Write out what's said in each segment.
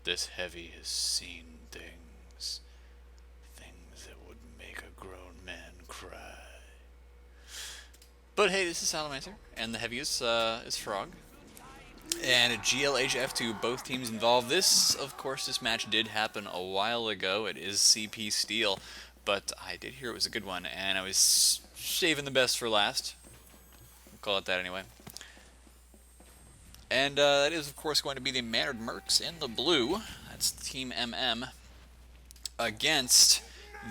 This heavy has seen things. Things that would make a grown man cry. But hey, this is Salamancer, and the heavy is Frog. And GLHF2, both teams involved. This, of course, this match did happen a while ago. It is CP Steel, but I did hear it was a good one, and I was saving the best for last. We'll call it that anyway. And that is, of course, going to be the Mannered Mercs in the blue. That's Team MM against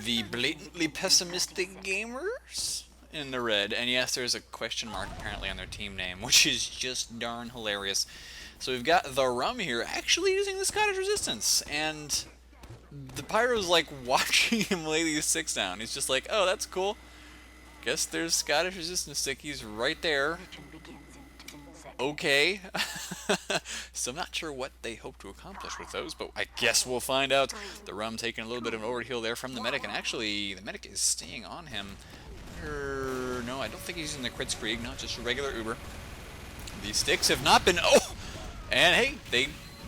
the blatantly pessimistic gamers in the red. And yes, there's a question mark apparently on their team name, which is just darn hilarious. So we've got the Rum here actually using the Scottish Resistance, and the Pyro's like watching him lay these sticks down. He's just like, oh, that's cool. Guess there's Scottish Resistance stickies right there. Okay. So I'm not sure what they hope to accomplish with those, but I guess we'll find out. The Rum taking a little bit of an overheal there from the medic, and actually the medic is staying on him. No, I don't think he's using the crit Krieg, no, just a regular Uber. These sticks have not been, oh! And hey,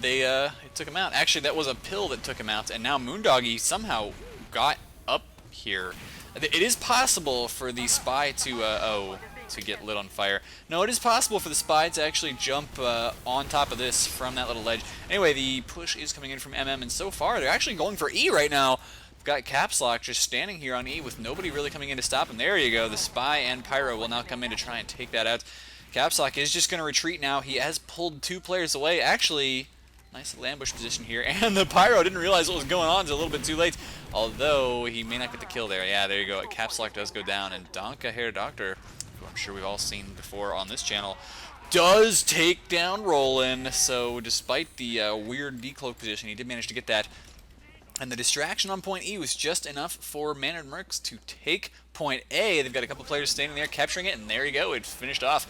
they took him out. Actually, that was a pill that took him out, and now Moondoggy somehow got up here. It is possible for the spy to get lit on fire. No, it is possible for the spy to actually jump on top of this from that little ledge. Anyway, the push is coming in from MM, and so far they're actually going for E right now. We've got Caps Lock just standing here on E with nobody really coming in to stop him. There you go. The spy and Pyro will now come in to try and take that out. Caps Lock is just going to retreat now. He has pulled 2 players away. Actually, nice little ambush position here. And the Pyro didn't realize what was going on. It's a little bit too late. Although, he may not get the kill there. Yeah, there you go. Caps Lock does go down. And Donka Hair Doctor, who I'm sure we've all seen before on this channel, does take down Roland. So, despite the weird decloak position, he did manage to get that. And the distraction on point E was just enough for Mannered Mercs to take point A. They've got a couple players standing there capturing it, and there you go. It's finished off.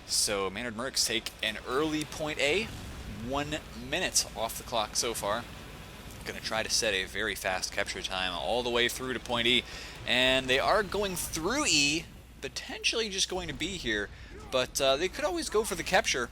So Mannered Mercs take an early point A. 1 minute off the clock so far. Going to try to set a very fast capture time all the way through to point E. And they are going through E, potentially just going to B here. But they could always go for the capture.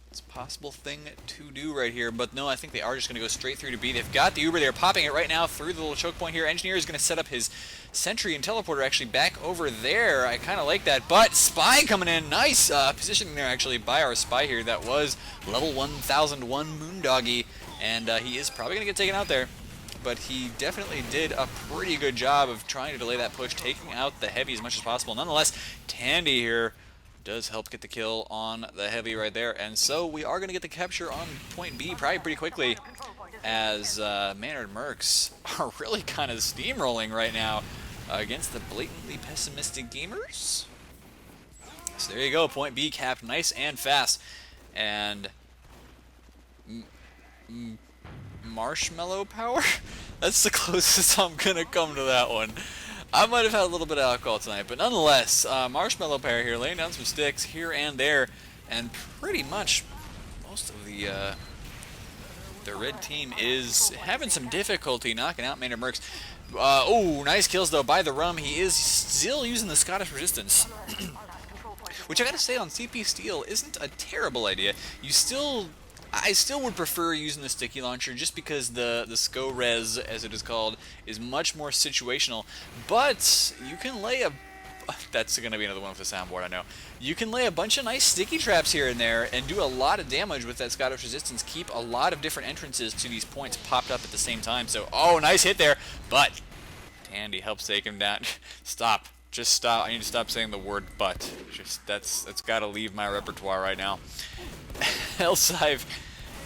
It's a possible thing to do right here, but no, I think they are just going to go straight through to B. They've got the Uber, they're popping it right now through the little choke point here. Engineer is going to set up his sentry and teleporter actually back over there. I kind of like that, but Spy coming in, nice positioning there actually by our Spy here. That was level 1001 Moondoggy, and he is probably going to get taken out there. But he definitely did a pretty good job of trying to delay that push, taking out the heavy as much as possible. Nonetheless, Tandy here does help get the kill on the heavy right there, and so we are going to get the capture on point B probably pretty quickly, as Mannered Mercs are really kind of steamrolling right now against the blatantly pessimistic gamers. So there you go, point B capped nice and fast, and marshmallow power? That's the closest I'm going to come to that one. I might have had a little bit of alcohol tonight, but nonetheless, Marshmallow Pair here laying down some sticks here and there, and pretty much most of the red team is having some difficulty knocking out Mannered Mercs. Oh, nice kills though by the Rum. He is still using the Scottish Resistance, which I gotta say on CP Steel isn't a terrible idea. I still would prefer using the sticky launcher just because the SCO res, as it is called, is much more situational. But you can lay a... That's going to be another one with the soundboard, I know. You can lay a bunch of nice sticky traps here and there and do a lot of damage with that Scottish Resistance. Keep a lot of different entrances to these points popped up at the same time. So, oh, nice hit there. But Tandy helps take him down. Stop. Just stop. I need to stop saying the word but. That's got to leave my repertoire right now. Hellsive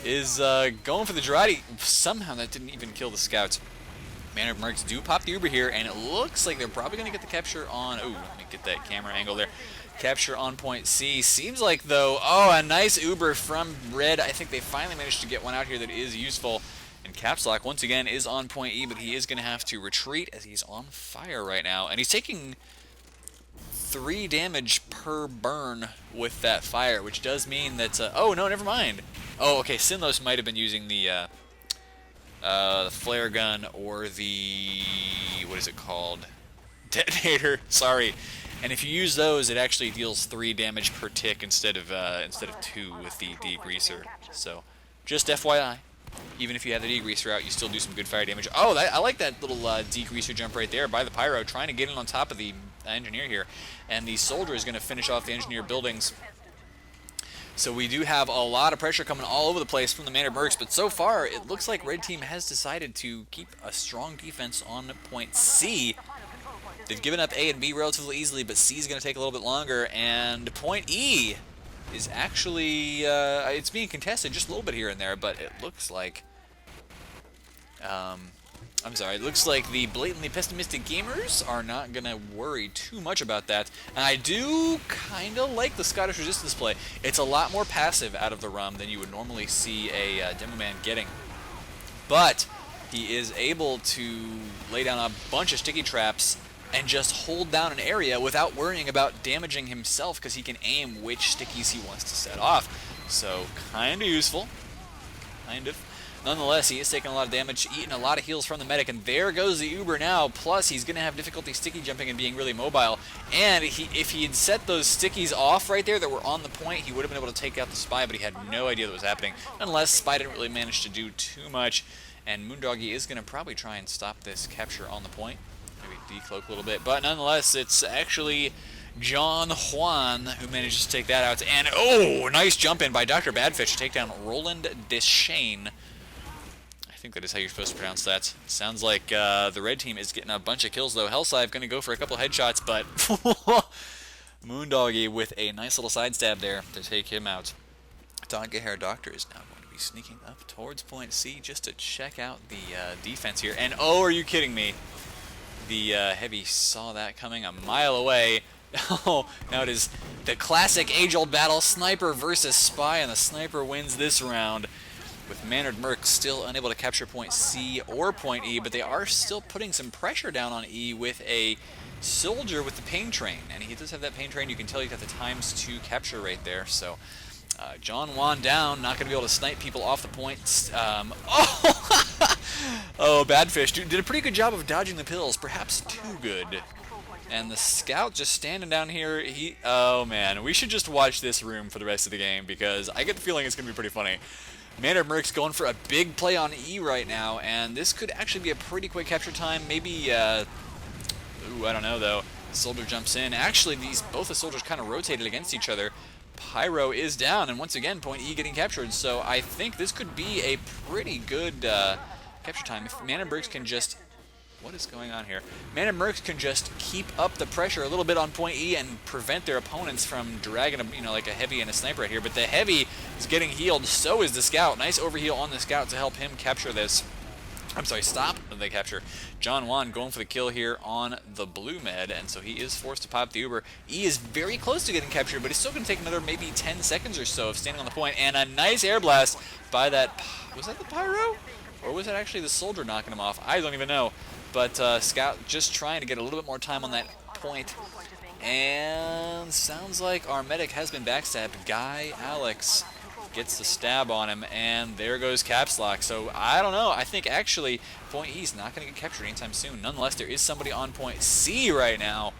is going for the Girardi. Somehow that didn't even kill the scouts. Mannered Mercs do pop the Uber here, and it looks like they're probably going to get the capture on... Oh, let me get that camera angle there. Capture on point C. Seems like, though... Oh, a nice Uber from Red. I think they finally managed to get one out here that is useful. And Caps Lock, once again, is on point E, but he is going to have to retreat as he's on fire right now. And he's taking 3 damage per burn with that fire, which does mean that... oh, no, never mind. Oh, okay, Sinlos might have been using the flare gun or the... What is it called? Detonator, sorry. And if you use those, it actually deals 3 damage per tick instead of 2 with the degreaser. So, just FYI. Even if you have the degreaser out, you still do some good fire damage. Oh, I like that little degreaser jump right there by the pyro, trying to get in on top of the engineer here. And the soldier is going to finish off the engineer buildings. So we do have a lot of pressure coming all over the place from the Manor Mercs, but so far it looks like Red Team has decided to keep a strong defense on point C. They've given up A and B relatively easily, but C is going to take a little bit longer, and point E is actually, it's being contested just a little bit here and there, but it looks like, it looks like the blatantly pessimistic gamers are not going to worry too much about that. And I do kind of like the Scottish Resistance play. It's a lot more passive out of the Rum than you would normally see a Demo Man getting. But he is able to lay down a bunch of sticky traps and just hold down an area without worrying about damaging himself, because he can aim which stickies he wants to set off. So, kind of useful. Kind of. Nonetheless, he is taking a lot of damage, eating a lot of heals from the medic, and there goes the Uber now. Plus, he's going to have difficulty sticky jumping and being really mobile. And if he had set those stickies off right there that were on the point, he would have been able to take out the Spy, but he had no idea what was happening. Nonetheless, Spy didn't really manage to do too much, and Moondoggy is going to probably try and stop this capture on the point. Maybe decloak a little bit, but nonetheless, it's actually John Juan who manages to take that out. And, oh, nice jump in by Dr. Badfish to take down Roland Deschane. I think that is how you're supposed to pronounce that. Sounds like the red team is getting a bunch of kills, though. Hellscythe going to go for a couple headshots, but Moondoggy with a nice little side stab there to take him out. Donkey Hair Doctor is now going to be sneaking up towards point C just to check out the defense here. And, oh, are you kidding me? The Heavy saw that coming a mile away. Oh, now it is the classic age-old battle, Sniper versus Spy, and the Sniper wins this round, with Mannered Mercs still unable to capture point C or point E, but they are still putting some pressure down on E with a soldier with the Pain Train. And he does have that Pain Train. You can tell he's got the ×2 capture right there. So John Juan down, not going to be able to snipe people off the point. Oh, Badfish did a pretty good job of dodging the pills, perhaps too good. And the Scout just standing down here, oh man, we should just watch this room for the rest of the game, because I get the feeling it's going to be pretty funny. Mannered Mercs going for a big play on E right now, and this could actually be a pretty quick capture time. Maybe, I don't know though. Soldier jumps in. Actually, both the soldiers kind of rotated against each other. Pyro is down, and once again, point E getting captured. So I think this could be a pretty good capture time. If Mannered Mercs can just... What is going on here? Mannered Mercs can just keep up the pressure a little bit on point E and prevent their opponents from dragging like a Heavy and a Sniper right here. But the Heavy is getting healed, so is the Scout. Nice overheal on the Scout to help him capture this. I'm sorry, stop the capture. John Juan going for the kill here on the blue med, and so he is forced to pop the Uber. E is very close to getting captured, but he's still going to take another maybe 10 seconds or so of standing on the point, and a nice air blast by that... Was that the Pyro? Or was that actually the soldier knocking him off? I don't even know. But Scout just trying to get a little bit more time on that point. And sounds like our medic has been backstabbed. Guy Alex gets the stab on him, and there goes Caps Lock. So I don't know. I think actually point E is not going to get captured anytime soon. Nonetheless, there is somebody on point C right now.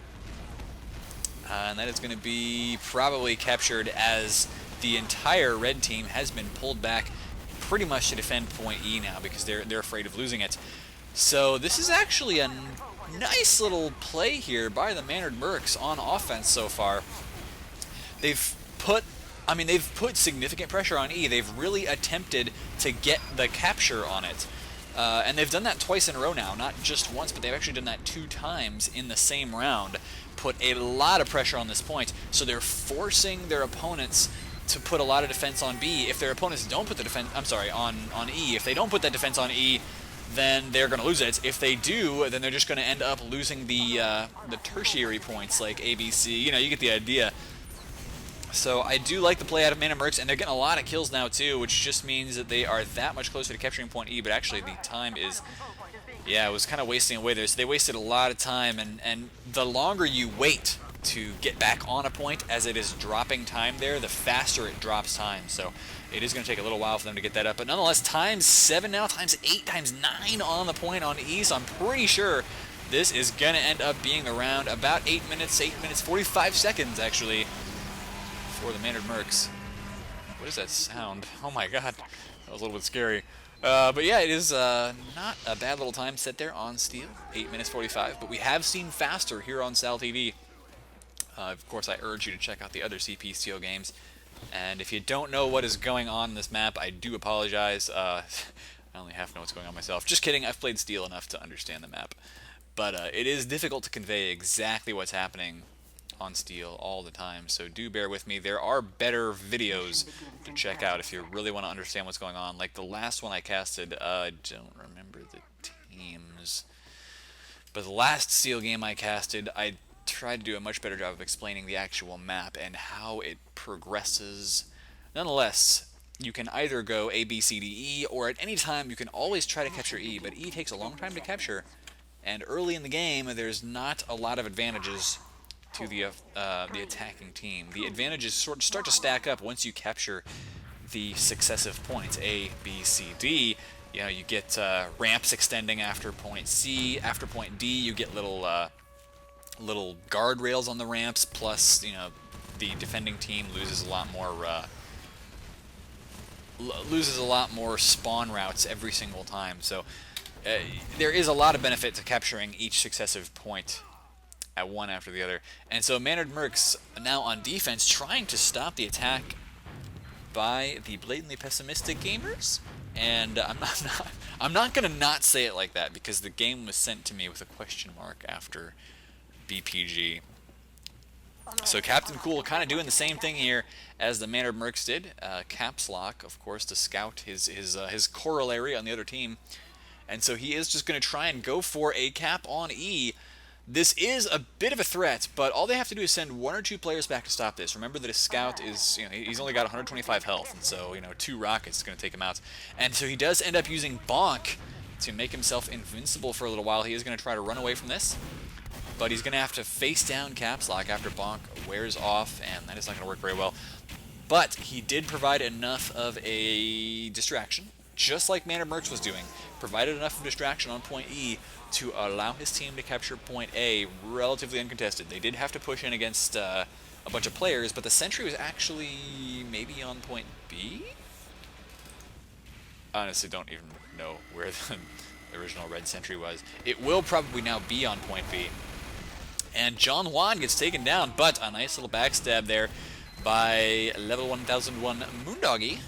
And that is going to be probably captured, as the entire red team has been pulled back pretty much to defend point E now, because they're afraid of losing it. So this is actually a nice little play here by the Mannered Mercs on offense so far. They've put significant pressure on E. They've really attempted to get the capture on it. And they've done that twice in a row now, not just once, but they've actually done that 2 times in the same round. Put a lot of pressure on this point, so they're forcing their opponents to put a lot of defense on B. If their opponents don't put the defense, on E, if they don't put that defense on E, then they're going to lose it. If they do, then they're just going to end up losing the tertiary points, like ABC. You get the idea. So I do like the play out of Mannered Mercs, and they're getting a lot of kills now too, which just means that they are that much closer to capturing point E, but actually the time is... Yeah, it was kind of wasting away there. So they wasted a lot of time, and the longer you wait to get back on a point as it is dropping time there, the faster it drops time. So it is going to take a little while for them to get that up. But nonetheless, ×7 now, ×8, ×9 on the point on E. So I'm pretty sure this is going to end up being around about 8 minutes 45 seconds, actually, for the Mannered Mercs. What is that sound? Oh my god, that was a little bit scary. But yeah, it is not a bad little time set there on Steel, 8 minutes 45. But we have seen faster here on SalTV. Of course, I urge you to check out the other CP Steel games. And if you don't know what is going on in this map, I do apologize. I only half know what's going on myself. Just kidding, I've played Steel enough to understand the map. But it is difficult to convey exactly what's happening on Steel all the time, so do bear with me. There are better videos to check out if you really want to understand what's going on. Like the last one I casted, I don't remember the teams, but the last Steel game I casted, I tried to do a much better job of explaining the actual map and how it progresses. Nonetheless, you can either go A, B, C, D, E, or at any time you can always try to capture E, but E takes a long time to capture, and early in the game there's not a lot of advantages to the attacking team. The advantages sort of start to stack up once you capture the successive points, A, B, C, D. You know, you get ramps extending after point C. After point D, you get little guardrails on the ramps. Plus, you know, the defending team loses a lot more spawn routes every single time. So there is a lot of benefit to capturing each successive point at one after the other. And so Mannered Mercs now on defense, trying to stop the attack by the blatantly pessimistic gamers. And I'm not gonna not say it like that, because the game was sent to me with a question mark after BPG. So Captain Cool kind of doing the same thing here as the Mannered Mercs did. Caps Lock, of course, to scout his corollary on the other team. And so he is just going to try and go for a cap on E. This is a bit of a threat, but all they have to do is send 1 or 2 players back to stop this. Remember that his scout is, you know, he's only got 125 health, and so, you know, 2 rockets is going to take him out. And so he does end up using Bonk to make himself invincible for a little while. He is going to try to run away from this, but he's going to have to face down Caps Lock after Bonk wears off, and that is not going to work very well. But he did provide enough of a distraction, just like Mannered Mercs was doing. Provided enough of a distraction on point E to allow his team to capture point A relatively uncontested. They did have to push in against a bunch of players, but the sentry was actually maybe on point B? I honestly don't even know where the original red sentry was. It will probably now be on point B. And John Juan gets taken down, but a nice little backstab there by level 1001 Moondoggy.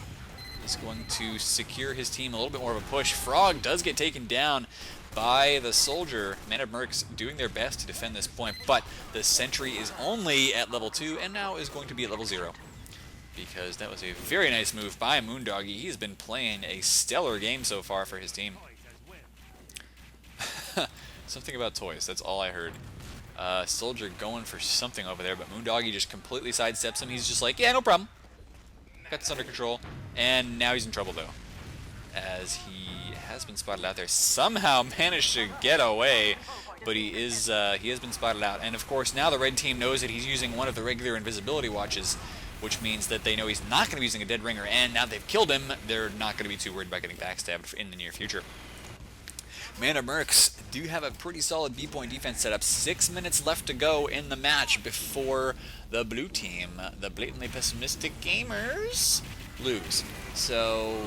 He's going to secure his team a little bit more of a push. Frog does get taken down by the soldier. Mannered Mercs doing their best to defend this point, but the sentry is only at level 2 and now is going to be at level 0. Because that was a very nice move by Moondoggy. He's been playing a stellar game so far for his team. Something about toys, that's all I heard. Soldier going for something over there, but Moondoggy just completely sidesteps him. He's just like, yeah, no problem. Got this under control. And now he's in trouble, though, as he has been spotted out there. Somehow managed to get away, but he has been spotted out. And, of course, now the red team knows that he's using one of the regular invisibility watches, which means that they know he's not going to be using a dead ringer. And now they've killed him, they're not going to be too worried about getting backstabbed in the near future. Mannered Mercs do have a pretty solid B-point defense setup. 6 minutes left to go in the match before the blue team, the blatantly pessimistic gamers, lose. So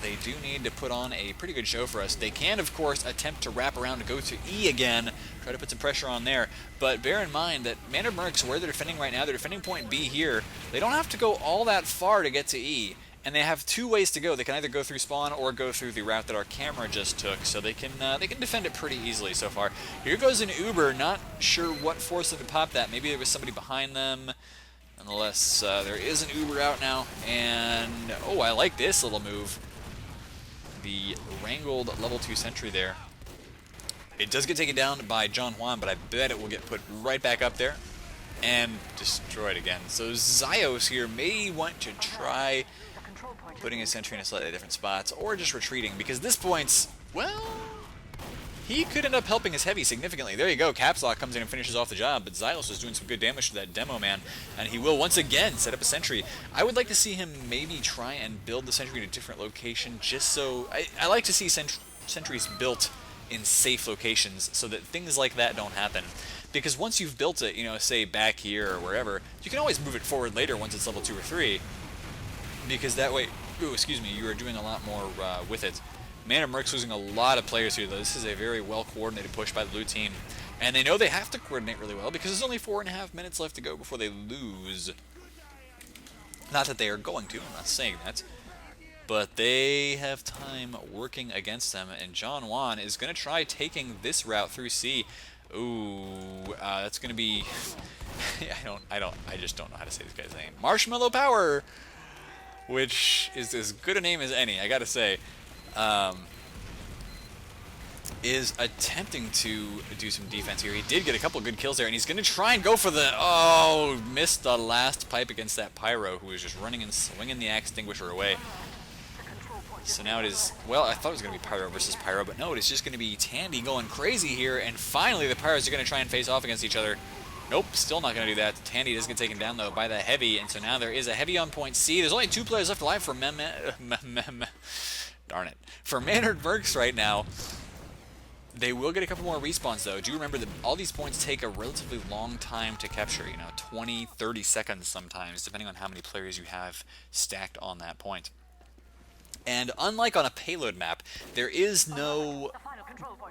they do need to put on a pretty good show for us. They can, of course, attempt to wrap around to go to E again, try to put some pressure on there. But bear in mind that Mannered Mercs, where they're defending right now, they're defending point B here. They don't have to go all that far to get to E. And they have 2 ways to go. They can either go through spawn or go through the route that our camera just took, so they can defend it pretty easily so far. Here goes an Uber. Not sure what forced them to pop that. Maybe there was somebody behind them. Nonetheless, there is an Uber out now, and oh, I like this little move. The wrangled level 2 sentry there. It does get taken down by John Juan, but I bet it will get put right back up there and destroyed again. So Zyos here may want to try putting his sentry in a slightly different spots, or just retreating, because this point's, well, he could end up helping his heavy significantly. There you go, Caps Lock comes in and finishes off the job, but Xylos is doing some good damage to that demo man, and he will once again set up a sentry. I would like to see him maybe try and build the sentry in a different location, just so, I like to see sentries built in safe locations so that things like that don't happen. Because once you've built it, you know, say back here or wherever, you can always move it forward later once it's level 2 or 3, because that way, ooh, excuse me, you are doing a lot more with it. Man of Merc's losing a lot of players here, though. This is a very well-coordinated push by the blue team. And they know they have to coordinate really well because there's only 4.5 minutes left to go before they lose. Not that they are going to, I'm not saying that. But they have time working against them, and John Juan is going to try taking this route through C. Ooh, that's going to be... I just don't know how to say this guy's name. Marshmallow Power! Which is as good a name as any, I gotta say. Is attempting to do some defense here. He did get a couple good kills there, and he's going to try and go for the... Oh, missed the last pipe against that Pyro, who was just running and swinging the axe extinguisher away. So now it is... Well, I thought it was going to be Pyro versus Pyro, but no, it's just going to be Tandy going crazy here, and finally the Pyros are going to try and face off against each other. Nope, still not going to do that. Tandy does get taken down, though, by the Heavy, and so now there is a Heavy on point C. There's only 2 players left alive for Darn it. For Maynard Mercs right now. They will get a couple more respawns, though. Do remember that all these points take a relatively long time to capture, 20, 30 seconds sometimes, depending on how many players you have stacked on that point. And unlike on a payload map, there is no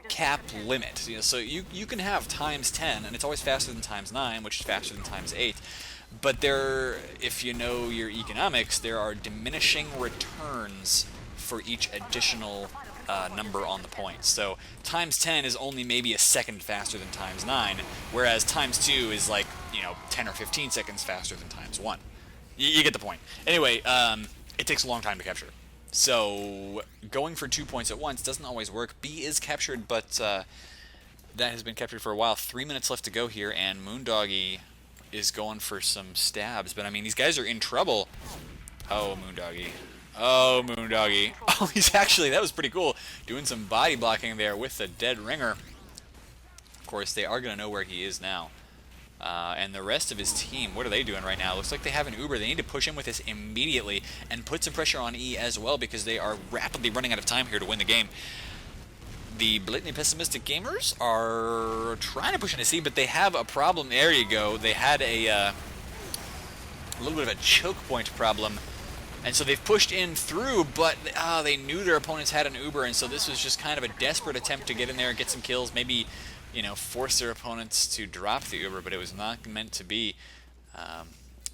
cap limit. So you can have times 10, and it's always faster than times 9, which is faster than times 8. But there, if you know your economics, there are diminishing returns for each additional number on the points. So times 10 is only maybe a second faster than times 9, whereas times 2 is like, 10 or 15 seconds faster than times 1. You get the point. Anyway, it takes a long time to capture. So going for 2 points at once doesn't always work. B is captured, but that has been captured for a while. 3 minutes left to go here, and Moondoggy is going for some stabs. But I mean, these guys are in trouble. Oh, Moondoggy. Oh, Moondoggy. Oh, he's actually, that was pretty cool, doing some body blocking there with the dead ringer. Of course, they are going to know where he is now. And the rest of his team, what are they doing right now? Looks like they have an Uber. They need to push him with this immediately and put some pressure on E as well, because they are rapidly running out of time here to win the game. The blatantly pessimistic gamers are trying to push into C, but they have a problem. There you go. They had a little bit of a choke point problem. And so they've pushed in through, but they knew their opponents had an Uber, and so this was just kind of a desperate attempt to get in there and get some kills, maybe, force their opponents to drop the Uber, but it was not meant to be.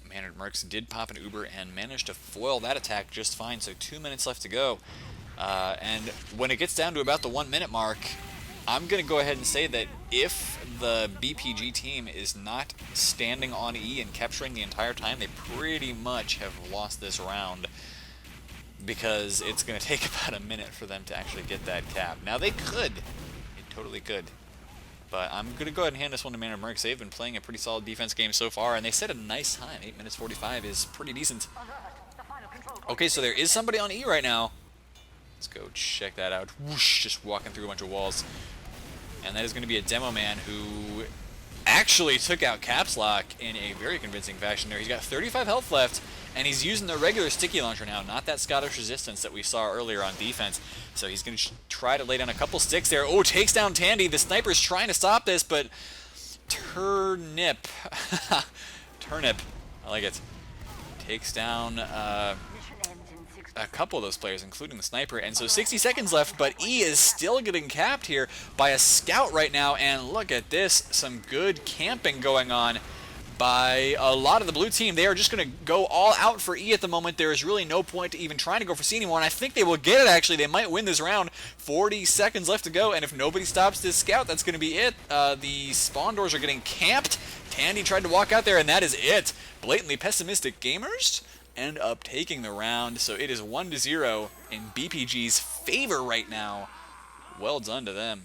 Maynard Mercs did pop an Uber and managed to foil that attack just fine, so 2 minutes left to go. And when it gets down to about the 1 minute mark, I'm going to go ahead and say that if the BPG team is not standing on E and capturing the entire time, they pretty much have lost this round, because it's going to take about a minute for them to actually get that cap. Now they could. They totally could. But I'm going to go ahead and hand this one to Maynard Mercs. They've been playing a pretty solid defense game so far, and they set a nice time. 8 minutes 45 is pretty decent. Okay, so there is somebody on E right now. Let's go check that out. Whoosh, just walking through a bunch of walls. And that is going to be a demo man who actually took out Caps Lock in a very convincing fashion there. He's got 35 health left, and he's using the regular sticky launcher now, not that Scottish resistance that we saw earlier on defense. So he's going to try to lay down a couple sticks there. Oh, takes down Tandy. The sniper's trying to stop this, but Turnip. Turnip. I like it. Takes down a couple of those players, including the sniper, and so 60 seconds left, but E is still getting capped here by a scout right now, and look at this, some good camping going on by a lot of the blue team. They are just going to go all out for E at the moment. There is really no point to even trying to go for C anymore, and I think they will get it, actually. They might win this round. 40 seconds left to go, and if nobody stops this scout, that's going to be it. The spawn doors are getting camped. Tandy tried to walk out there, and that is it. Blatantly pessimistic gamers end up taking the round, so it is 1-0 in BPG's favor right now. Well done to them.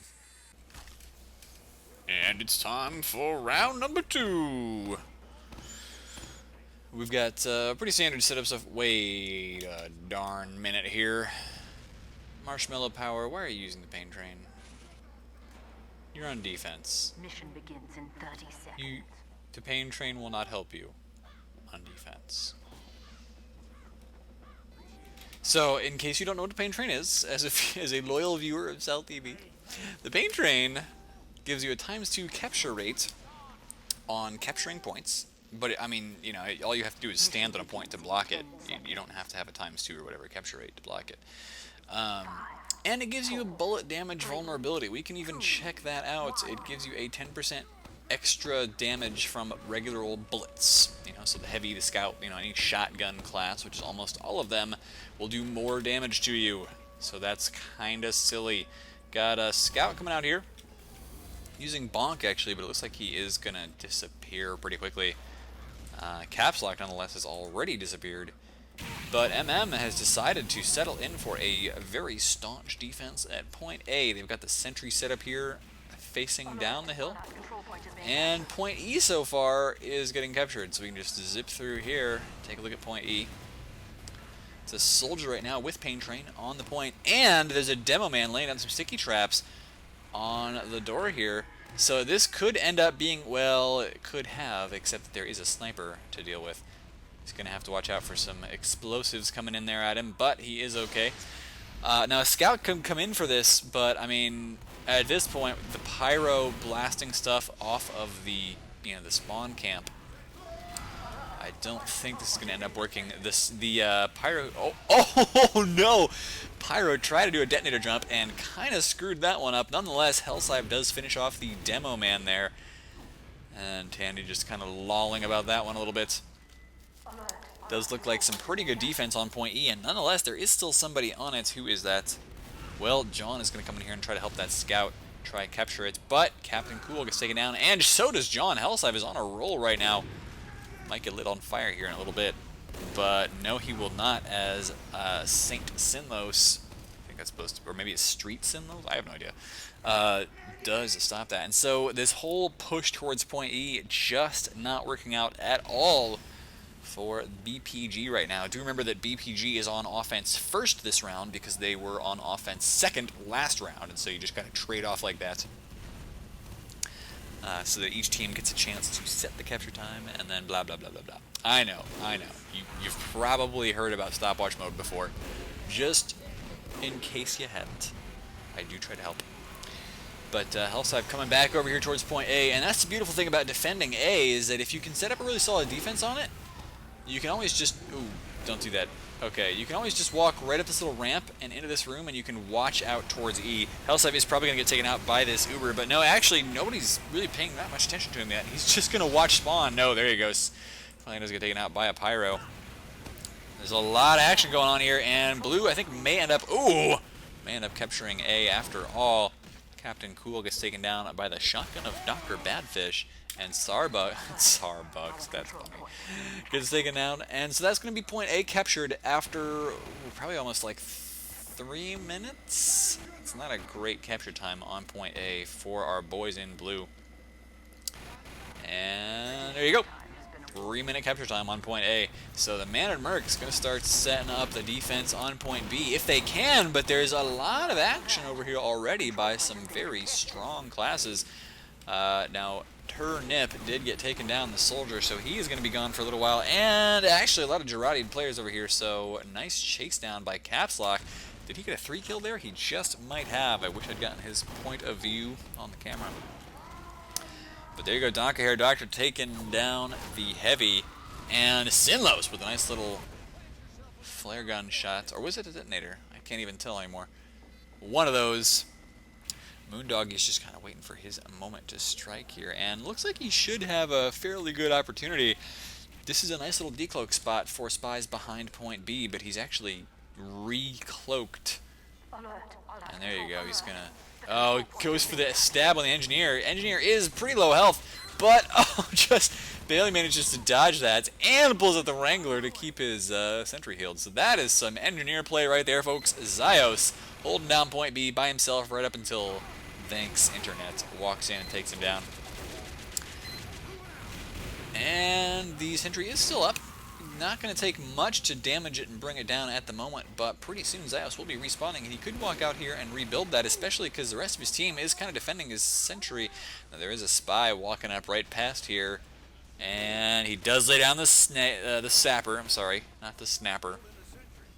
And it's time for round number 2. We've got pretty standard setups of... Wait a darn minute here. Marshmallow Power, why are you using the pain train? You're on defense. Mission begins in 30 seconds. The pain train will not help you on defense. So, in case you don't know what the pain train is, as a loyal viewer of SalTV, the pain train gives you a ×2 capture rate on capturing points. But, I mean, all you have to do is stand on a point to block it. You don't have to have a ×2 or whatever capture rate to block it. And it gives you a bullet damage vulnerability. We can even check that out. It gives you a 10% extra damage from regular old bullets. You know, so the heavy, the scout, you know, any shotgun class, which is almost all of them, will do more damage to you. So that's kind of silly. Got a scout coming out here. Using bonk, actually, but it looks like he is going to disappear pretty quickly. Caps Lock, nonetheless, has already disappeared. But MM has decided to settle in for a very staunch defense at point A. They've got the sentry set up here, facing down the hill. And point E so far is getting captured, so we can just zip through here, take a look at point E. It's a soldier right now with Pain Train on the point, and there's a demo man laying down some sticky traps on the door here. So this could end up being, well, it could have, except that there is a sniper to deal with. He's going to have to watch out for some explosives coming in there at him, but he is okay. Now a scout can come in for this, but I mean, at this point, the pyro blasting stuff off of the, you know, the spawn camp, I don't think this is going to end up working. The pyro, oh no! Pyro tried to do a detonator jump and kind of screwed that one up. Nonetheless, Hellsive does finish off the demo man there. And Tandy just kind of lolling about that one a little bit. Does look like some pretty good defense on point E, and nonetheless, there is still somebody on it. Who is that? Well, John is going to come in here and try to help that scout try to capture it, but Captain Cool gets taken down, and so does John. Hellsive is on a roll right now. Might get lit on fire here in a little bit, but no, he will not, as Saint Sinlos, I think that's supposed to, or maybe it's Street Sinlos, I have no idea, does stop that. And so this whole push towards point E just not working out at all for BPG right now. Do remember that BPG is on offense first this round because they were on offense second last round, and so you just got to trade off like that. So that each team gets a chance to set the capture time, and then blah, blah, blah, blah, blah. I know. You've probably heard about stopwatch mode before. Just in case you hadn't, I do try to help. But Hellsive coming back over here towards point A, and that's the beautiful thing about defending A, is that if you can set up a really solid defense on it, you can always just... Ooh, don't do that. Okay, you can always just walk right up this little ramp and into this room, and you can watch out towards E. Hellsive is probably going to get taken out by this Uber, but no, actually, nobody's really paying that much attention to him yet. He's just going to watch spawn. No, there he goes. Finally does get taken out by a pyro. There's a lot of action going on here, and Blue, I think, may end up capturing A after all. Captain Cool gets taken down by the shotgun of Dr. Badfish. And Starbucks, that's funny, gets taken down. And so that's going to be point A captured after probably almost like 3 minutes. It's not a great capture time on point A for our boys in blue. And there you go. 3-minute capture time on point A. So the Man at Merc is going to start setting up the defense on point B if they can, but there's a lot of action over here already by some very strong classes. Now, Turnip did get taken down, the soldier, so he is going to be gone for a little while. And actually, a lot of Girardi players over here, so nice chase down by Caps Lock. Did he get a 3 kill there? He just might have. I wish I'd gotten his point of view on the camera. But there you go, Donka Hair Doctor taking down the heavy. And Sinlos with a nice little flare gun shot. Or was it a detonator? I can't even tell anymore. One of those. Moondog is just kind of waiting for his moment to strike here, and looks like he should have a fairly good opportunity. This is a nice little decloak spot for spies behind point B, but he's actually re-cloaked. And there you go, he's gonna... Oh, goes for the stab on the engineer. Engineer is pretty low health, but just barely manages to dodge that, and pulls out the Wrangler to keep his sentry healed. So that is some engineer play right there, folks. Zyos holding down point B by himself right up until Thanks Internet walks in and takes him down. And the sentry is still up. Not going to take much to damage it and bring it down at the moment, but pretty soon Zyos will be respawning, and he could walk out here and rebuild that, especially because the rest of his team is kind of defending his sentry. Now, there is a spy walking up right past here, and he does lay down the sapper. I'm sorry, not the snapper,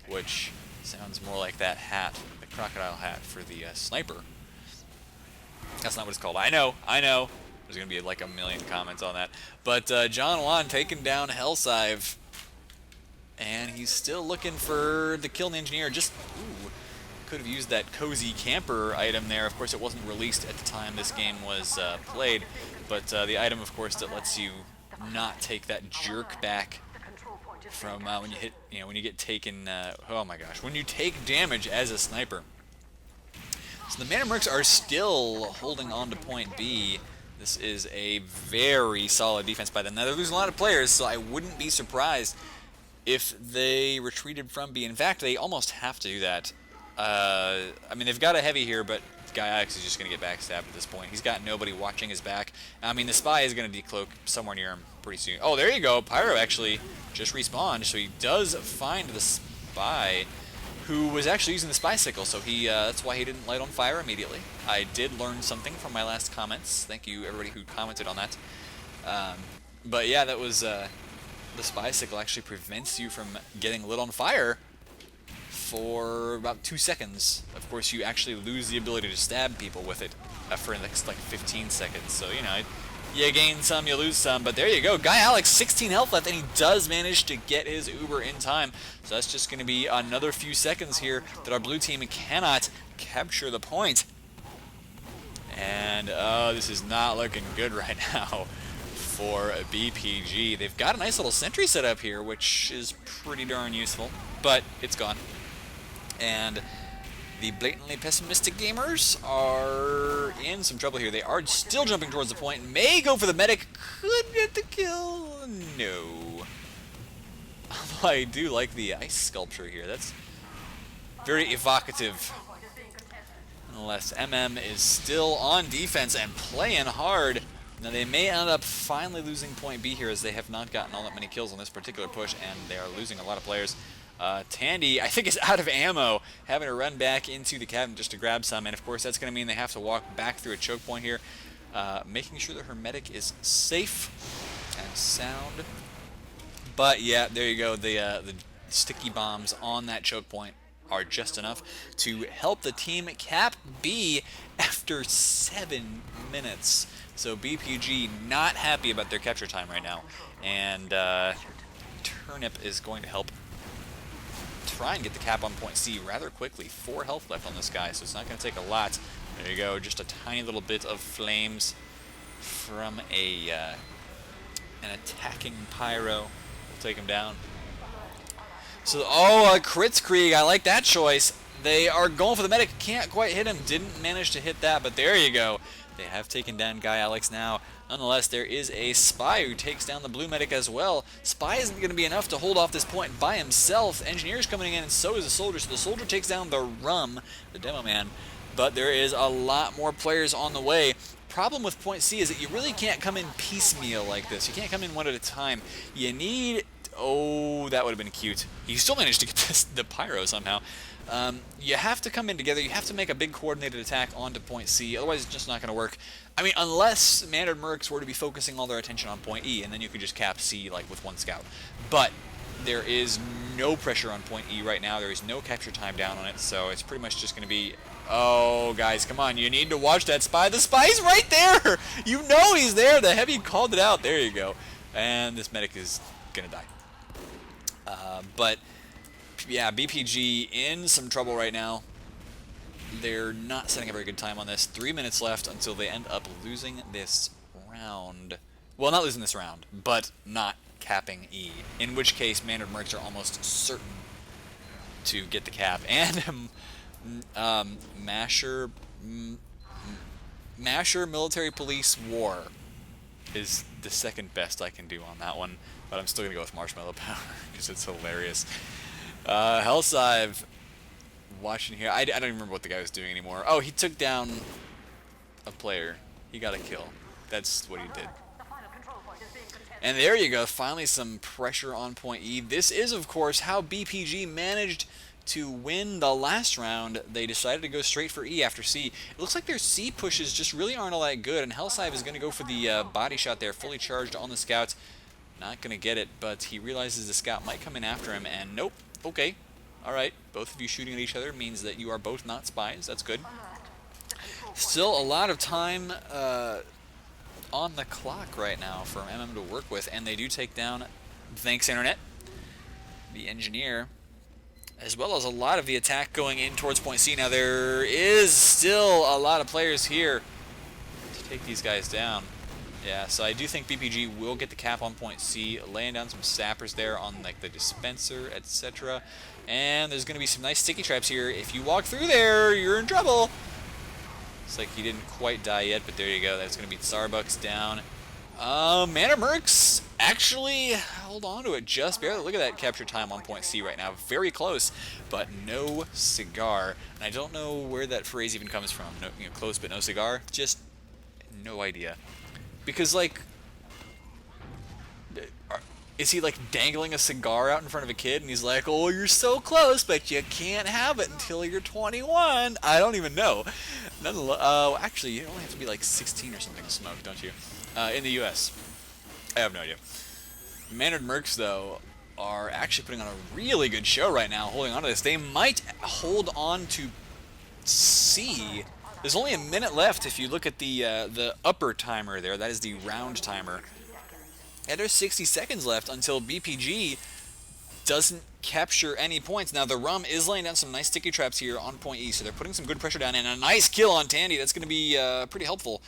which sounds more like that hat, the crocodile hat for the sniper. That's not what it's called. I know. There's going to be like a million comments on that. But John Juan taking down Hellsive. And he's still looking for the kill the engineer. Just could have used that cozy camper item there. Of course, it wasn't released at the time this game was played, but the item, of course, that lets you not take that jerk back from when you hit, when you get taken. Oh my gosh, when you take damage as a sniper. So the Man at Mercs are still holding on to point B. This is a very solid defense by them. Now they're losing a lot of players, so I wouldn't be surprised if they retreated from B. In fact, they almost have to do that. I mean, they've got a heavy here, but Guy Alex is just going to get backstabbed at this point. He's got nobody watching his back. I mean, the spy is going to decloak somewhere near him pretty soon. Oh, there you go. Pyro actually just respawned, so he does find the spy, who was actually using the spy sickle, so that's why he didn't light on fire immediately. I did learn something from my last comments. Thank you, everybody who commented on that. But yeah, that was... the spy sickle actually prevents you from getting lit on fire for about 2 seconds. Of course, you actually lose the ability to stab people with it for the next like 15 seconds. So, you gain some, you lose some, but there you go. Guy Alex, 16 health left, and he does manage to get his Uber in time. So that's just going to be another few seconds here that our blue team cannot capture the point. And this is not looking good right now for BPG. They've got a nice little sentry set up here, which is pretty darn useful, but it's gone. And the blatantly pessimistic gamers are in some trouble here. They are still jumping towards the point. May go for the medic. Could get the kill. No. Although I do like the ice sculpture here. That's very evocative. Nonetheless, MM is still on defense and playing hard. Now they may end up finally losing point B here, as they have not gotten all that many kills on this particular push, and they are losing a lot of players. Tandy, I think, is out of ammo, having to run back into the cabin just to grab some, and of course that's going to mean they have to walk back through a choke point here, making sure that her medic is safe and sound. But yeah, there you go, the sticky bombs on that choke point are just enough to help the team cap B after 7 minutes. So BPG not happy about their capture time right now, and Turnip is going to help try and get the cap on point C rather quickly. 4 health left on this guy, so it's not going to take a lot. There you go, just a tiny little bit of flames from an attacking Pyro. We'll take him down. So, Kritzkrieg, I like that choice. They are going for the medic, can't quite hit him, didn't manage to hit that, but there you go. They have taken down Guy Alex now. Nonetheless, there is a spy who takes down the blue medic as well. Spy isn't going to be enough to hold off this point by himself. Engineer's coming in, and so is the soldier. So the soldier takes down the Rum, the demo man. But there is a lot more players on the way. Problem with point C is that you really can't come in piecemeal like this. You can't come in one at a time. You need... Oh, that would have been cute. He still managed to get the Pyro somehow. You have to come in together. You have to make a big coordinated attack onto point C. Otherwise, it's just not going to work. I mean, unless Mannered Mercs were to be focusing all their attention on point E, and then you could just cap C like with 1 scout. But there is no pressure on point E right now. There is no capture time down on it, so it's pretty much just going to be... Oh, guys, come on. You need to watch that spy. The spy's right there! You know he's there. The Heavy called it out. There you go. And this medic is going to die. But, yeah, BPG in some trouble right now. They're not setting a very good time on this. 3 minutes left until they end up losing this round. Well, not losing this round, but not capping E. In which case, Mannered Mercs are almost certain to get the cap. And Masher Military Police War is the second best I can do on that one. But I'm still going to go with Marshmallow Power because it's hilarious. Hellsive, watching here. I don't even remember what the guy was doing anymore. Oh, he took down a player. He got a kill. That's what he did. And there you go. Finally some pressure on point E. This is, of course, how BPG managed to win the last round. They decided to go straight for E after C. It looks like their C pushes just really aren't all that good, and Hellsive is going to go for the body shot there, fully charged on the scouts. Not going to get it, but he realizes the scout might come in after him, and nope. Okay. Alright. Both of you shooting at each other means that you are both not spies. That's good. Still a lot of time on the clock right now for MM to work with, and they do take down, thanks Internet, the engineer. as well as a lot of the attack going in towards point C. Now there is still a lot of players here to take these guys down. Yeah, so I do think BPG will get the cap on point C, laying down some sappers there on like the dispenser, etc. And there's going to be some nice sticky traps here. If you walk through there, you're in trouble. Looks like he didn't quite die yet, but there you go. That's going to beat Starbucks down. Mana Mercs actually hold on to it just barely. Look at that capture time on point C right now. Very close, but no cigar. And I don't know where that phrase even comes from. No, you know, close but no cigar. Just no idea. Because, like, is he, like, dangling a cigar out in front of a kid, and he's like, oh, you're so close, but you can't have it until you're 21? I don't even know. Actually, you only have to be, like, 16 or something to smoke, don't you? In the U.S. I have no idea. Mannered Mercs, though, are actually putting on a really good show right now, holding on to this. They might hold on to C. There's only a minute left if you look at the upper timer there. That is the round timer. And there's 60 seconds left until BPG doesn't capture any points. Now, the Rum is laying down some nice sticky traps here on point E, so they're putting some good pressure down, and a nice kill on Tandy. That's going to be pretty helpful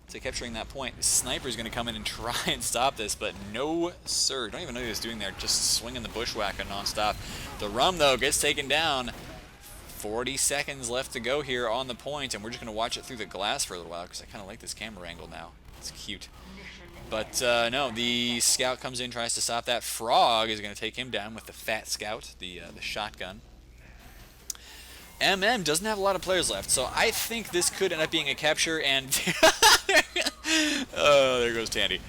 to capturing that point. The Sniper's going to come in and try and stop this, but no sir. Don't even know what he's doing there, just swinging the bushwhacker nonstop. The Rum, though, gets taken down. 40 seconds left to go here on the point, and we're just going to watch it through the glass for a little while because I kind of like this camera angle now. It's cute. But no, the Scout comes in, tries to stop that. Frog is going to take him down with the Fat Scout, the shotgun. MM doesn't have a lot of players left, so I think this could end up being a capture, and oh, there goes Tandy.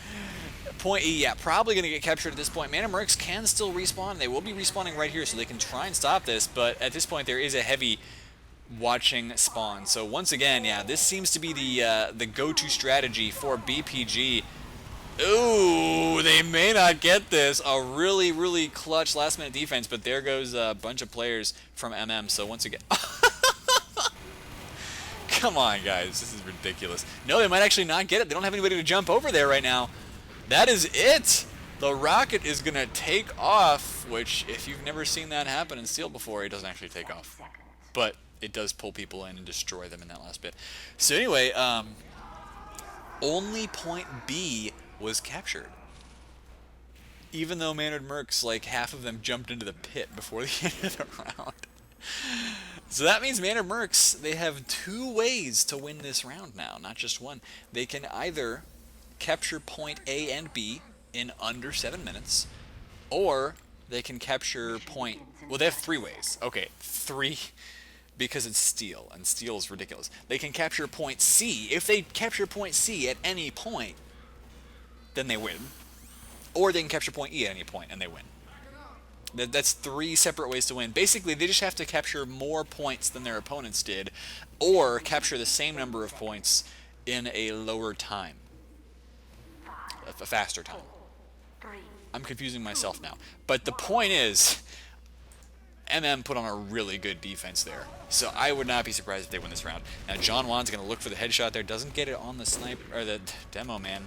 Point E, yeah, probably going to get captured at this point. Mana Mercs can still respawn. They will be respawning right here, so they can try and stop this, but at this point there is a heavy watching spawn. So once again, yeah, this seems to be the go-to strategy for BPG. Ooh, they may not get this. A really, really clutch last-minute defense, but there goes a bunch of players from MM, so once again... Come on, guys, this is ridiculous. No, they might actually not get it. They don't have anybody to jump over there right now. That is it. The rocket is going to take off, which, if you've never seen that happen in Steel before, it doesn't actually take off. But it does pull people in and destroy them in that last bit. So anyway, only point B was captured. Even though Mannered Mercs, like, half of them jumped into the pit before the end of the round. So that means Mannered Mercs, they have two ways to win this round now, not just one. They can either capture point A and B in under 7 minutes, or they can capture point... Well, they have 3 ways. Okay, 3, because it's Steel, and Steel is ridiculous. They can capture point C. If they capture point C at any point, then they win. Or they can capture point E at any point, and they win. That's 3 separate ways to win. Basically, they just have to capture more points than their opponents did, or capture the same number of points in a lower time. A faster time. I'm confusing myself now. But the point is, MM put on a really good defense there. So I would not be surprised if they win this round. Now John Wan's going to look for the headshot there. Doesn't get it on the sniper, or the demo man.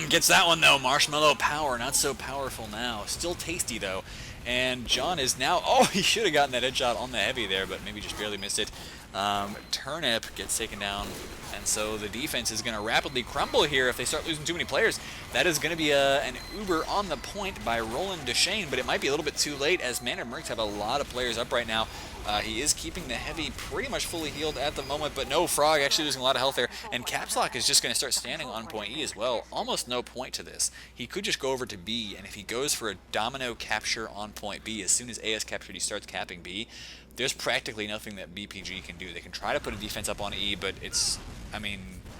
Gets that one though. Marshmallow power, not so powerful now. Still tasty though. And John is now, oh, he should have gotten that headshot on the heavy there, but maybe just barely missed it. Turnip gets taken down, and so the defense is going to rapidly crumble here if they start losing too many players. That is going to be an Uber on the point by Roland Deshane, but it might be a little bit too late as Mannered Mercs have a lot of players up right now. He is keeping the heavy pretty much fully healed at the moment, but no, Frog actually losing a lot of health there, and Caps Lock is just going to start standing on point E as well. Almost no point to this. He could just go over to B, and if he goes for a domino capture on point B, as soon as A is captured, he starts capping B. There's practically nothing that BPG can do. They can try to put a defense up on E, but it's, I mean,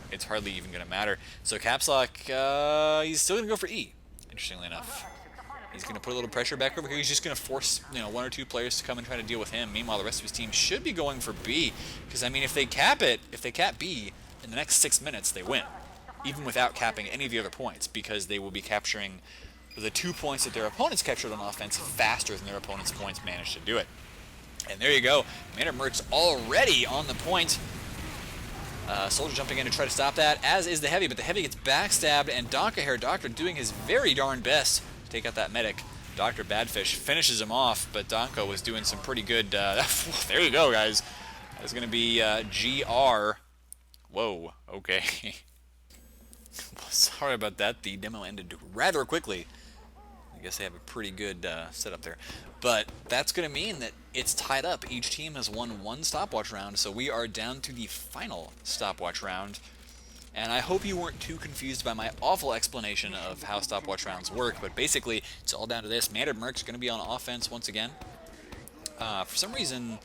it's hardly even going to matter. So Caps Lock, he's still going to go for E, interestingly enough. He's going to put a little pressure back over here. He's just going to force, 1 or 2 players to come and try to deal with him. Meanwhile, the rest of his team should be going for B, because, I mean, if they cap B, in the next 6 minutes, they win, even without capping any of the other points, because they will be capturing the 2 points that their opponents captured on offense faster than their opponent's points managed to do it. And there you go. Mannered Mercs already on the point. Soldier jumping in to try to stop that, as is the Heavy, but the Heavy gets backstabbed, and Donkahair Doctor doing his very darn best to take out that medic. Dr. Badfish finishes him off, but Donko was doing some pretty good... there you go, guys. That's going to be GR. Whoa, okay. Sorry about that. The demo ended rather quickly. I guess they have a pretty good setup there. But that's going to mean that it's tied up. Each team has won one stopwatch round, so we are down to the final stopwatch round. And I hope you weren't too confused by my awful explanation of how stopwatch rounds work, but basically, it's all down to this. Mandarin Merc's going to be on offense once again. For some reason,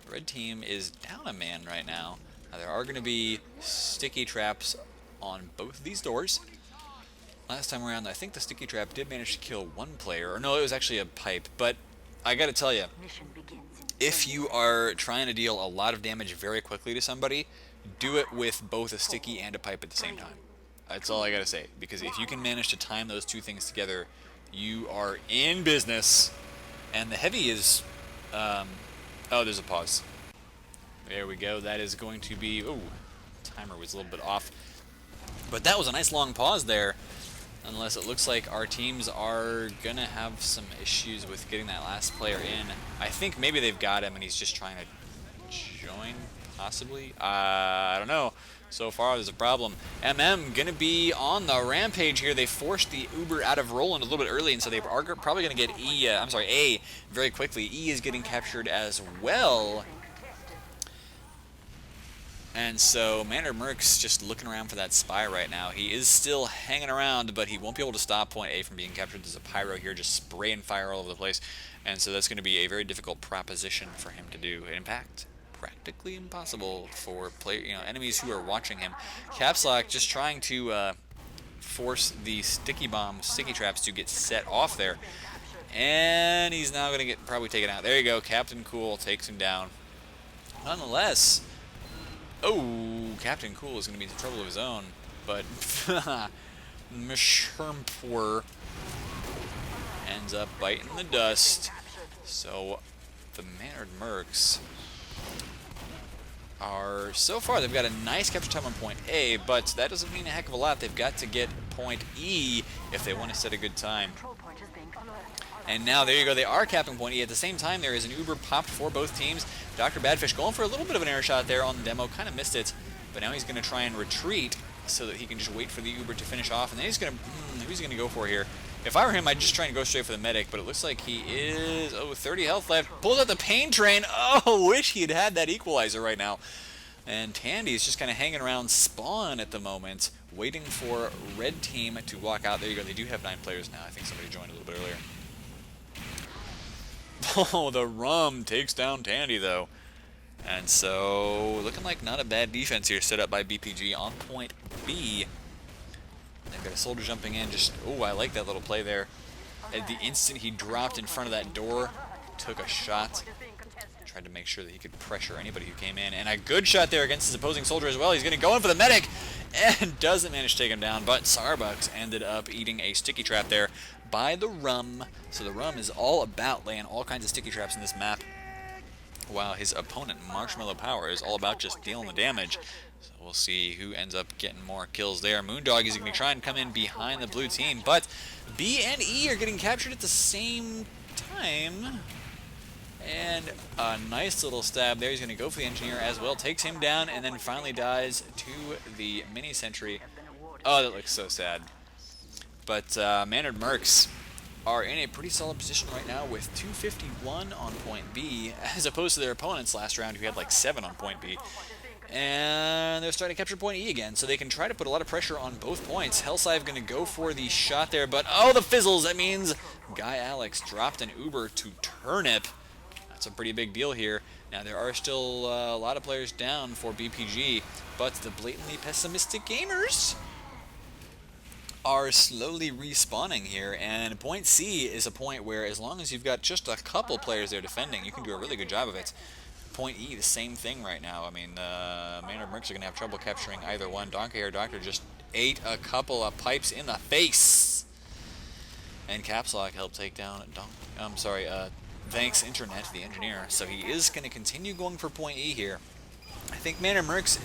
the red team is down a man right now. There are going to be sticky traps on both of these doors. Last time around, I think the sticky trap did manage to kill one player. Or no, it was actually a pipe. But I gotta tell you, if you are trying to deal a lot of damage very quickly to somebody, do it with both a sticky and a pipe at the same time. That's all I gotta say. Because if you can manage to time those two things together, you are in business. And the heavy is... oh, there's a pause. There we go. That is going to be... Oh, timer was a little bit off. But that was a nice long pause there. Unless it looks like our teams are going to have some issues with getting that last player in. I think maybe they've got him and he's just trying to join, possibly. I don't know. So far, there's a problem. MM going to be on the rampage here. They forced the Uber out of Roland a little bit early, and so they are probably going to get A very quickly. E is getting captured as well. And so Mandarin Merc's just looking around for that spy right now. He is still hanging around, but he won't be able to stop point A from being captured. There's a pyro here just spraying fire all over the place. And so that's going to be a very difficult proposition for him to do. In fact, practically impossible for enemies who are watching him. Caps Lock just trying to force the sticky traps to get set off there. And he's now going to get probably taken out. There you go. Captain Cool takes him down. Nonetheless... Oh, Captain Cool is going to be in trouble of his own, but Mishurmpur ends up biting the dust. So the Mandarin Mercs are, so far, they've got a nice capture time on point A, but that doesn't mean a heck of a lot. They've got to get point E if they want to set a good time. And now, there you go, they are capping point E. At the same time, there is an Uber popped for both teams. Dr. Badfish going for a little bit of an air shot there on the demo, kind of missed it. But now he's going to try and retreat so that he can just wait for the Uber to finish off. And then he's going to, who's he going to go for here? If I were him, I'd just try and go straight for the medic, but it looks like he is, 30 health left. Pulls out the pain train. Oh, wish he had that equalizer right now. And Tandy is just kind of hanging around spawn at the moment, waiting for red team to walk out. There you go, they do have 9 players now. I think somebody joined a little bit earlier. Oh, the Rum takes down Tandy, though. And so, looking like not a bad defense here set up by BPG on point B. They've got a soldier jumping in, just, oh, I like that little play there. At the instant he dropped in front of that door, took a shot. Tried to make sure that he could pressure anybody who came in. And a good shot there against his opposing soldier as well. He's going to go in for the medic and doesn't manage to take him down. But Starbucks ended up eating a sticky trap there by the Rum. So the Rum is all about laying all kinds of sticky traps in this map, while his opponent, Marshmallow Power, is all about just dealing the damage. So we'll see who ends up getting more kills there. Moondog is going to try and come in behind the blue team, but B and E are getting captured at the same time. And a nice little stab there. He's going to go for the engineer as well. Takes him down and then finally dies to the mini sentry. Oh, that looks so sad. But Mandarin Mercs are in a pretty solid position right now with 251 on point B, as opposed to their opponents last round who had like 7 on point B. And they're starting to capture point E again, so they can try to put a lot of pressure on both points. Hellsive going to go for the shot there, but oh, the fizzles! That means Guy Alex dropped an Uber to Turnip. That's a pretty big deal here. Now, there are still a lot of players down for BPG, but the blatantly pessimistic gamers are slowly respawning here, and point C is a point where as long as you've got just a couple players there defending, you can do a really good job of it. Point E, the same thing right now. I mean, Mandarin Mercs are going to have trouble capturing either one. Donkey Hair Doctor just ate a couple of pipes in the face. And Caps Lock helped take down Thanks Internet, the engineer. So he is going to continue going for point E here. I think Man and Mercs,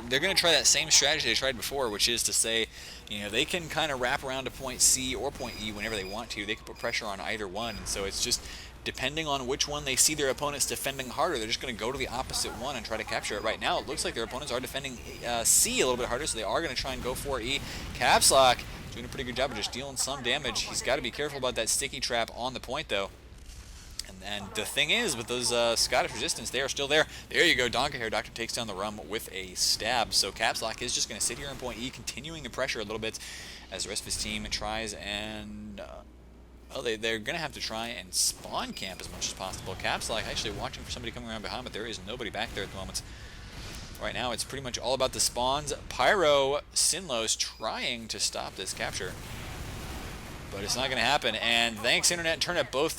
they're going to try that same strategy they tried before, which is to say, you know, they can kind of wrap around to point C or point E whenever they want to. They can put pressure on either one, and so it's just depending on which one they see their opponents defending harder, they're just going to go to the opposite one and try to capture it. Right now, it looks like their opponents are defending C a little bit harder, so they are going to try and go for E. Caps Lock doing a pretty good job of just dealing some damage. He's got to be careful about that sticky trap on the point, though. And the thing is, with those Scottish resistance, they are still there. There you go, Donka Hair Doctor takes down the Rum with a stab. So Caps Lock is just going to sit here in point E, continuing the pressure a little bit as the rest of his team tries and... well, they're going to have to try and spawn camp as much as possible. Caps Lock actually watching for somebody coming around behind, but there is nobody back there at the moment. Right now, it's pretty much all about the spawns. Pyro Sinlos trying to stop this capture. But it's not going to happen, and thanks Internet and Turnip both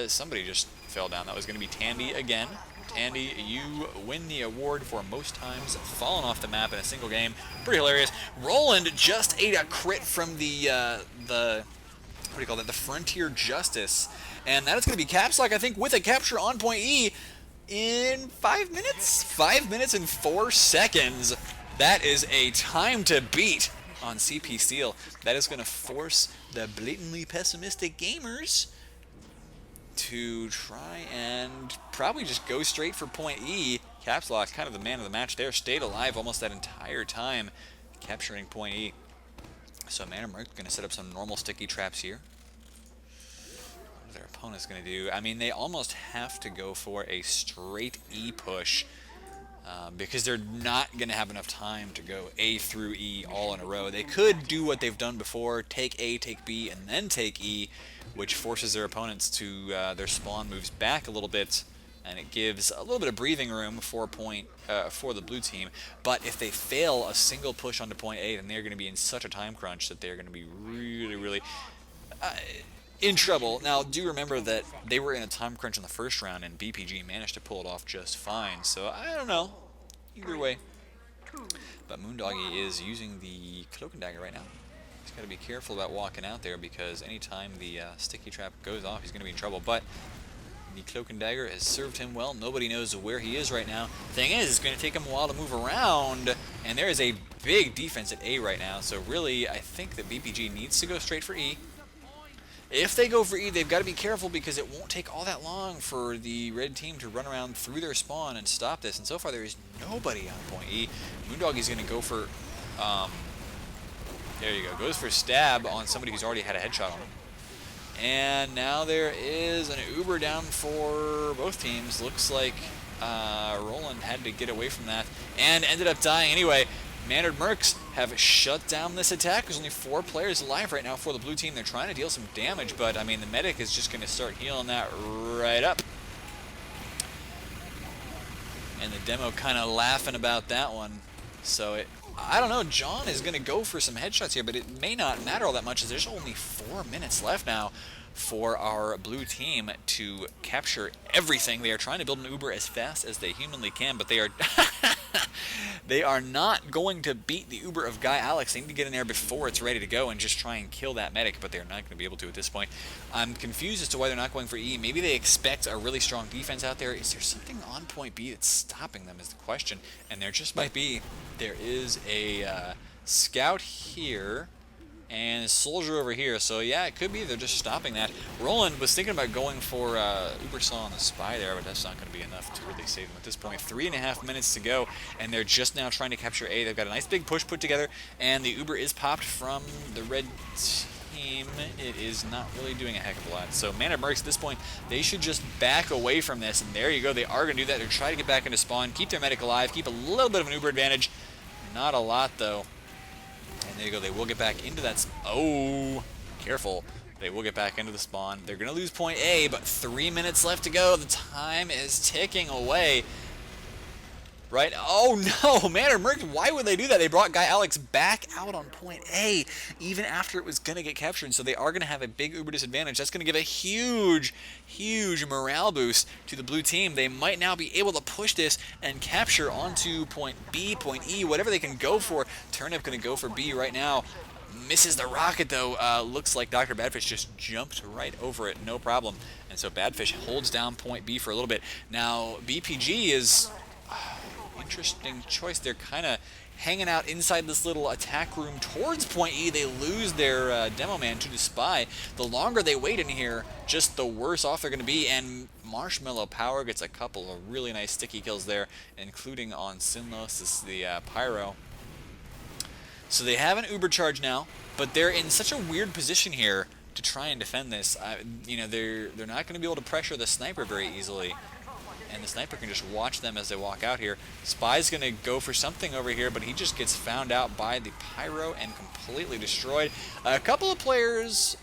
somebody just fell down. That was going to be Tandy again. Tandy, you win the award for most times fallen off the map in a single game. Pretty hilarious. Roland just ate a crit from the what do you call that? The Frontier Justice, and that is going to be Caps Lock, I think, with a capture on point E in 5 minutes? 5 minutes and 4 seconds. That is a time to beat on CP Steel. That is going to force the blatantly pessimistic gamers to try and probably just go straight for point E. Caps Lock, kind of the man of the match there, stayed alive almost that entire time, capturing point E. So Man and Merc going to set up some normal sticky traps here. What are their opponents going to do? I mean, they almost have to go for a straight E push. Because they're not going to have enough time to go A through E all in a row. They could do what they've done before, take A, take B, and then take E, which forces their opponents to, their spawn moves back a little bit, and it gives a little bit of breathing room for the blue team. But if they fail a single push onto point A, then they're going to be in such a time crunch that they're going to be really, really in trouble. Now, do remember that they were in a time crunch in the first round, and BPG managed to pull it off just fine. So, I don't know. Either way. But Moondoggy is using the Cloak and Dagger right now. He's got to be careful about walking out there, because anytime the sticky trap goes off, he's going to be in trouble. But the Cloak and Dagger has served him well. Nobody knows where he is right now. Thing is, it's going to take him a while to move around, and there is a big defense at A right now. So really, I think that BPG needs to go straight for E. If they go for E, they've got to be careful, because it won't take all that long for the red team to run around through their spawn and stop this. And so far, there is nobody on point E. Moondoggy's going to go for, there you go, goes for stab on somebody who's already had a headshot on him. And now there is an Uber down for both teams. Looks like Roland had to get away from that and ended up dying anyway. Mannered Mercs have shut down this attack. There's only 4 players alive right now for the blue team. They're trying to deal some damage, but I mean, the medic is just going to start healing that right up. And the demo kind of laughing about that one. So I don't know, John is going to go for some headshots here, but it may not matter all that much, as there's only 4 minutes left now for our blue team to capture everything. They are trying to build an Uber as fast as they humanly can, but they are they are not going to beat the Uber of Guy Alex. They need to get in there before it's ready to go and just try and kill that medic, but they're not going to be able to at this point. I'm confused as to why they're not going for E. Maybe they expect a really strong defense out there. Is there something on point B that's stopping them is the question, and there just might be. There is a scout here and a soldier over here, so yeah, it could be they're just stopping that. Roland was thinking about going for Uber Saw on the spy there, but that's not going to be enough to really save them at this point. 3.5 minutes to go, and they're just now trying to capture A. They've got a nice big push put together, and the Uber is popped from the red team. It is not really doing a heck of a lot. So Man at Mercs at this point, they should just back away from this, and there you go. They are going to do that. They're trying to get back into spawn, keep their medic alive, keep a little bit of an Uber advantage. Not a lot, though. And there you go, they will get back into that. Oh, careful. They will get back into the spawn. They're going to lose point A, but 3 minutes left to go. The time is ticking away. Right? Oh, no. Man or Merc, why would they do that? They brought Guy Alex back out on point A, even after it was going to get captured. So they are going to have a big Uber disadvantage. That's going to give a huge, huge morale boost to the blue team. They might now be able to push this and capture onto point B, point E, whatever they can go for. Turnip going to go for B right now. Misses the rocket, though. Looks like Dr. Badfish just jumped right over it. No problem. And so Badfish holds down point B for a little bit. Now, BPG is... interesting choice. They're kind of hanging out inside this little attack room towards point E. They lose their demo man to the spy. The longer they wait in here, just the worse off they're going to be. And Marshmallow Power gets a couple of really nice sticky kills there, including on Sinlos. This is the Pyro. So they have an Uber charge now, but they're in such a weird position here to try and defend this. You know, they're not going to be able to pressure the sniper very easily. And the sniper can just watch them as they walk out here. Spy's going to go for something over here, but he just gets found out by the Pyro and completely destroyed. A couple of players,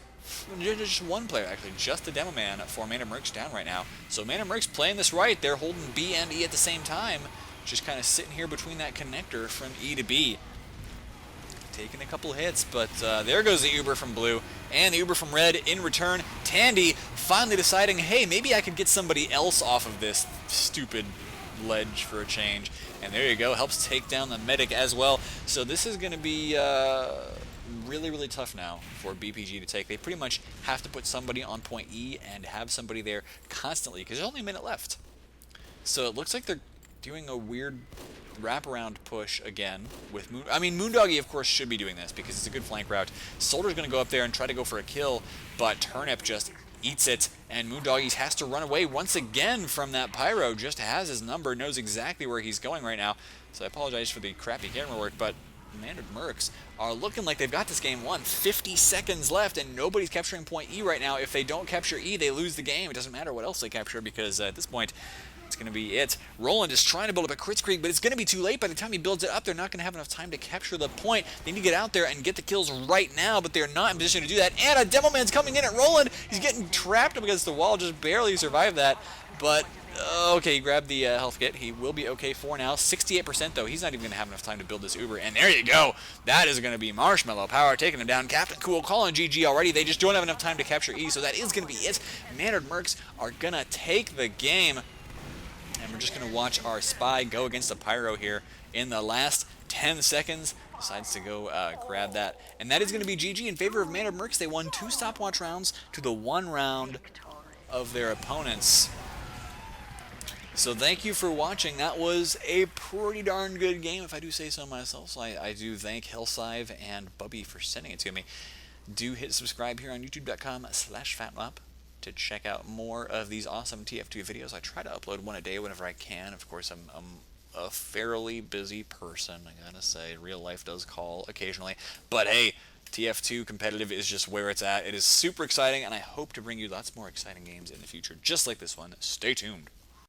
just one player actually, just the demo man for Man of Mercs down right now. So Man of Mercs playing this right. They're holding B and E at the same time, just kind of sitting here between that connector from E to B. Taking a couple hits, but there goes the Uber from Blue and the Uber from Red in return. Tandy finally deciding, hey, maybe I could get somebody else off of this stupid ledge for a change. And there you go, helps take down the medic as well. So this is going to be really, really tough now for BPG to take. They pretty much have to put somebody on point E and have somebody there constantly because there's only a minute left. So it looks like they're doing a weird wraparound push again with Moondoggy, of course, should be doing this because it's a good flank route. Soldier's going to go up there and try to go for a kill, but Turnip just eats it, and Moondoggy has to run away once again from that Pyro. Just has his number, knows exactly where he's going right now. So I apologize for the crappy camera work, but Man of Mercs are looking like they've got this game won. 50 seconds left, and nobody's capturing point E right now. If they don't capture E, they lose the game. It doesn't matter what else they capture because at this point, it's going to be it. Roland is trying to build up a Kritzkrieg, but it's going to be too late. By the time he builds it up, they're not going to have enough time to capture the point. They need to get out there and get the kills right now, but they're not in position to do that. And a Demo Man's coming in at Roland. He's getting trapped up against the wall, just barely survived that. But, okay, he grabbed the health kit. He will be okay for now. 68% though. He's not even going to have enough time to build this Uber. And there you go. That is going to be Marshmallow Power taking him down. Captain Cool calling GG already. They just don't have enough time to capture E, so that is going to be it. Mannered Mercs are going to take the game. And we're just going to watch our Spy go against the Pyro here in the last 10 seconds. Decides to go grab that. And that is going to be GG in favor of Man of Mercs. They won 2 stopwatch rounds to the 1 round of their opponents. So thank you for watching. That was a pretty darn good game, if I do say so myself. So I do thank Hellsive and Bubby for sending it to me. Do hit subscribe here on youtube.com/fatlap. to check out more of these awesome TF2 videos. I try to upload one a day whenever I can. Of course, I'm a fairly busy person, I gotta say. Real life does call occasionally. But hey, TF2 competitive is just where it's at. It is super exciting, and I hope to bring you lots more exciting games in the future, just like this one. Stay tuned.